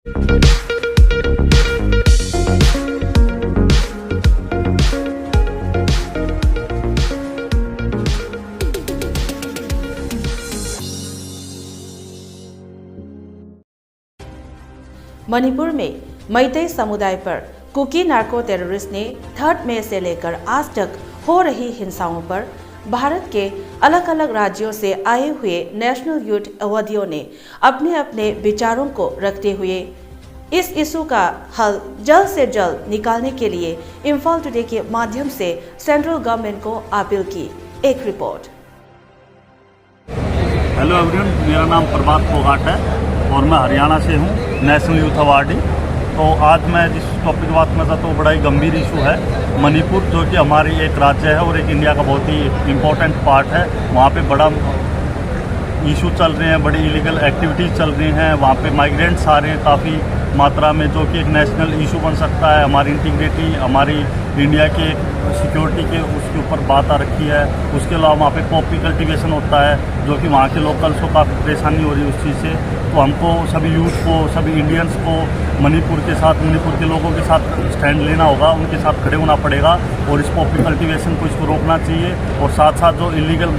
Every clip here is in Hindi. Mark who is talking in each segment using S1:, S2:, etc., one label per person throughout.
S1: मणिपुर में मैतेई समुदाय पर कुकी नार्को टेररिस्ट ने 3 मई से लेकर आज तक हो रही हिंसाओं पर भारत के अलग अलग राज्यों से आए हुए नेशनल यूथ अवॉर्डियों ने अपने अपने विचारों को रखते हुए इस इशू का हल जल्द से जल्द निकालने के लिए इम्फाल टुडे के माध्यम से सेंट्रल गवर्नमेंट को अपील की। एक रिपोर्ट।
S2: हेलो एवरीवन, मेरा नाम प्रभात फोगाट है और मैं हरियाणा से हूँ, नेशनल यूथ अवार्डी। तो आज मैं जिस टॉपिक की बात करता तो बड़ा ही गंभीर इशू है मणिपुर, जो कि हमारी एक राज्य है और एक इंडिया का बहुत ही इम्पोर्टेंट पार्ट है। वहाँ पे बड़ा इशू चल रहे हैं, बड़ी इलीगल एक्टिविटीज़ चल रही हैं, वहाँ पे माइग्रेंट्स आ रहे हैं काफ़ी मात्रा में, जो कि एक नेशनल इशू बन सकता है। हमारी इंटीग्रिटी, हमारी इंडिया के सिक्योरिटी के उसके ऊपर बात आ रखी है। उसके अलावा वहाँ पे पॉपी कल्टीवेशन होता है, जो कि वहाँ के लोकल्स को काफ़ी परेशानी हो रही है उस चीज़ से। तो हमको सभी यूथ को, सभी इंडियंस को मणिपुर के साथ, मणिपुर के लोगों के साथ स्टैंड लेना होगा, उनके साथ खड़े होना पड़ेगा और इस पॉपी कल्टीवेशन को इसको रोकना चाहिए। और साथ साथ जो इलीगल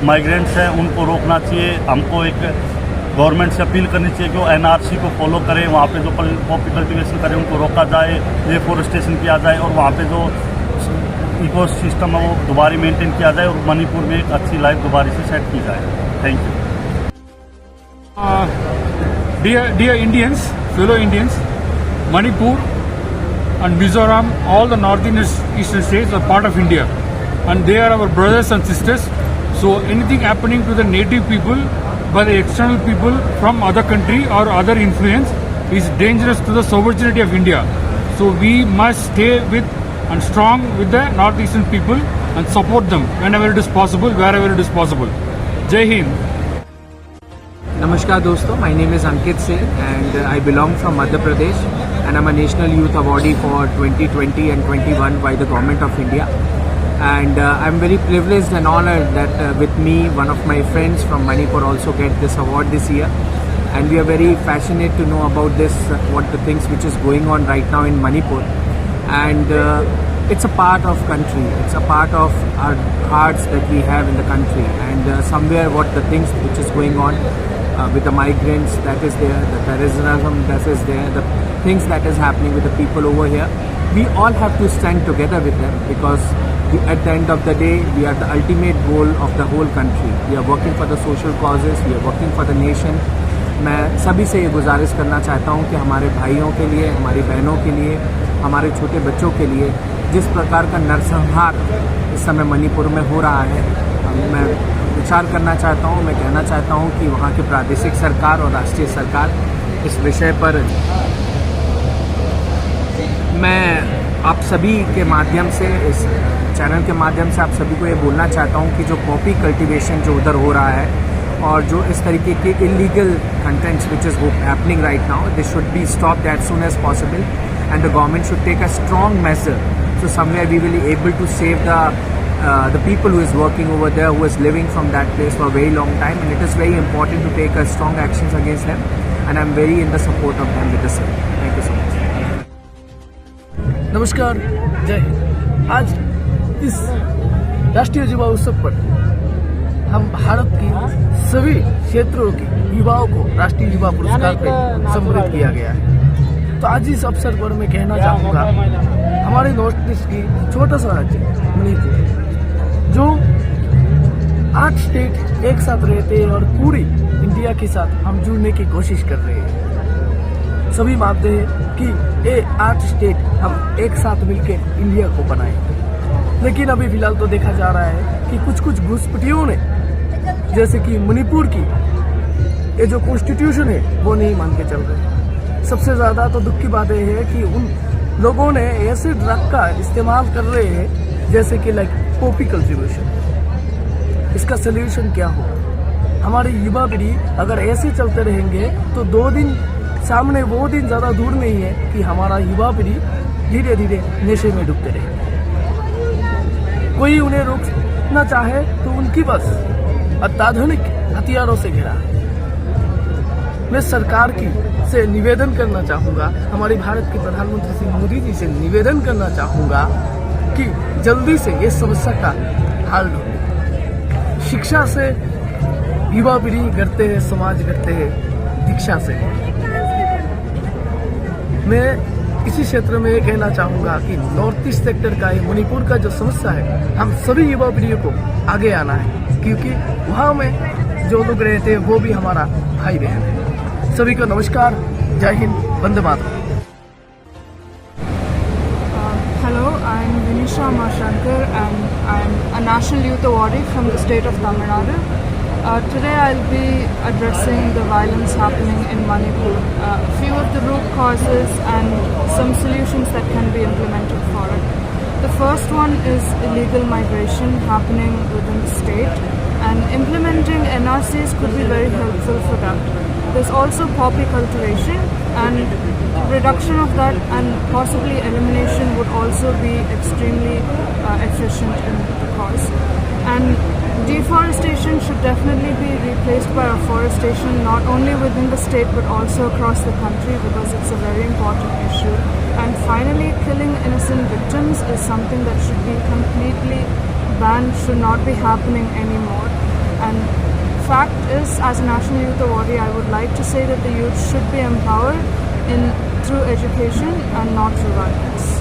S2: माइग्रेंट्स हैं उनको रोकना चाहिए। हमको एक गवर्नमेंट से अपील करनी चाहिए कि वो एनआरसी को फॉलो करें, वहाँ पे जो पॉपी कल्टीवेशन करें उनको रोका जाए, डिफॉरेस्टेशन किया जाए और वहाँ पे जो इकोसिस्टम है वो दोबारा मेंटेन किया जाए और मणिपुर में एक अच्छी लाइफ दोबारा से सेट की जाए। Thank you.
S3: Dear Indians, fellow Indians, Manipur and Mizoram, all the northeastern states are part of India, and they are our brothers and sisters. So anything happening to the native people by the external people from other country or other influence is dangerous to the sovereignty of India. So we must stay with and strong with the northeastern people and support them whenever it is possible, wherever it is possible. Jai Hind.
S4: Namaskar dosto, my name is Ankit Singh and I belong from Madhya Pradesh and I'm a National Youth Awardee for 2020 and 21 by the Government of India. And I'm very privileged and honored that with me, one of my friends from Manipur also get this award this year. And we are very passionate to know about this, what the things which is going on right now in Manipur. And it's a part of country, it's a part of our hearts that we have in the country. And somewhere what the things which is going on with the migrants that is there, the terrorism that is there, the things that is happening with the people over here, we all have to stand together with them because at the end of the day, we are the ultimate goal of the whole country. We are working for the social causes, we are working for the nation. मैं सभी से ये गुजारिश करना चाहता हूँ कि हमारे भाइयों के लिए, हमारी बहनों के लिए, हमारे छोटे बच्चों के लिए जिस प्रकार का नरसंहार इस समय मणिपुर में हो रहा है, मैं विचार करना चाहता हूँ, मैं कहना चाहता हूँ कि वहाँ की प्रादेशिक सरकार और राष्ट्रीय सरकार इस विषय पर, मैं आप सभी के माध्यम से, इस चैनल के माध्यम से आप सभी को ये बोलना चाहता हूँ कि जो पॉपी कल्टीवेशन जो उधर हो रहा है और जो इस तरीके के illegal contents which is happening right now, this should be stopped as soon as possible and the government should take a strong measure so somewhere we will be able to save the people who is working over there, who is living from that place for a very long time, and it is very important to take a strong actions against them, and I'm very in the support of them with the same. Thank you so much.
S5: नमस्कार, जय हिंद। आज इस राष्ट्रीय युवा उत्सव पर हम भारत की सभी क्षेत्रों के युवाओं को राष्ट्रीय युवा पुरस्कार पर सम्मानित किया गया है। तो आज इस अवसर पर मैं कहना चाहूँगा, हमारे नॉर्थ ईस्ट की छोटा सा राज्य मणिपुर, जो 8 स्टेट एक साथ रहते हैं और पूरी इंडिया के साथ हम जुड़ने की कोशिश कर रहे हैं। सभी मानते हैं कि ये 8 स्टेट हम एक साथ मिलकर इंडिया को बनाएं, लेकिन अभी फिलहाल तो देखा जा रहा है कि कुछ कुछ घुसपैठियों ने, जैसे कि मणिपुर की ये जो कॉन्स्टिट्यूशन है वो नहीं मान के चल रहे। सबसे ज़्यादा तो दुख की बात यह है कि उन लोगों ने ऐसे ड्रग का इस्तेमाल कर रहे हैं जैसे कि लाइक पॉपी कल्टीवेशन। इसका सल्यूशन क्या हो? हमारी युवा पीढ़ी अगर ऐसे चलते रहेंगे तो 2 दिन सामने वो दिन ज़्यादा दूर नहीं है कि हमारा युवा पीढ़ी धीरे धीरे नशे में डूबते रहेंगे। कोई उन्हें रोकना चाहे तो उनकी बस अत्याधुनिक हथियारों से घिरा है। मैं सरकार की से निवेदन करना चाहूँगा, हमारे भारत के प्रधानमंत्री श्री मोदी जी से निवेदन करना चाहूँगा कि जल्दी से ये समस्या का हल ढूंढे। शिक्षा से युवा पीढ़ी करते हैं, समाज करते हैं दीक्षा से। मैं इसी क्षेत्र में ये कहना चाहूँगा कि नॉर्थ ईस्ट सेक्टर का ये मणिपुर का जो समस्या है, हम सभी युवा पीढ़ियों को आगे आना है, क्योंकि वहाँ में जो लोग रहते हैं वो भी हमारा भाई बहन है। सभी को नमस्कार, जय Hind, Vande Mataram.
S6: Hello, I'm Vinisha Mashankar and I'm a National Youth Awardee from the state of Tamil Nadu. Today I'll be addressing the violence happening in Manipur, a few of the root causes and some solutions that can be implemented for it. The first one is illegal migration happening within the state, and implementing NRCs could be very helpful for that. There's also poppy cultivation, and reduction of that and possibly elimination would also be extremely efficient in the cause. And deforestation should definitely be replaced by afforestation, not only within the state but also across the country, because it's a very important issue. And finally, killing innocent victims is something that should be completely banned, should not be happening anymore. And fact is, as a National Youth Awardee, I would like to say that the youth should be empowered through education and not through violence.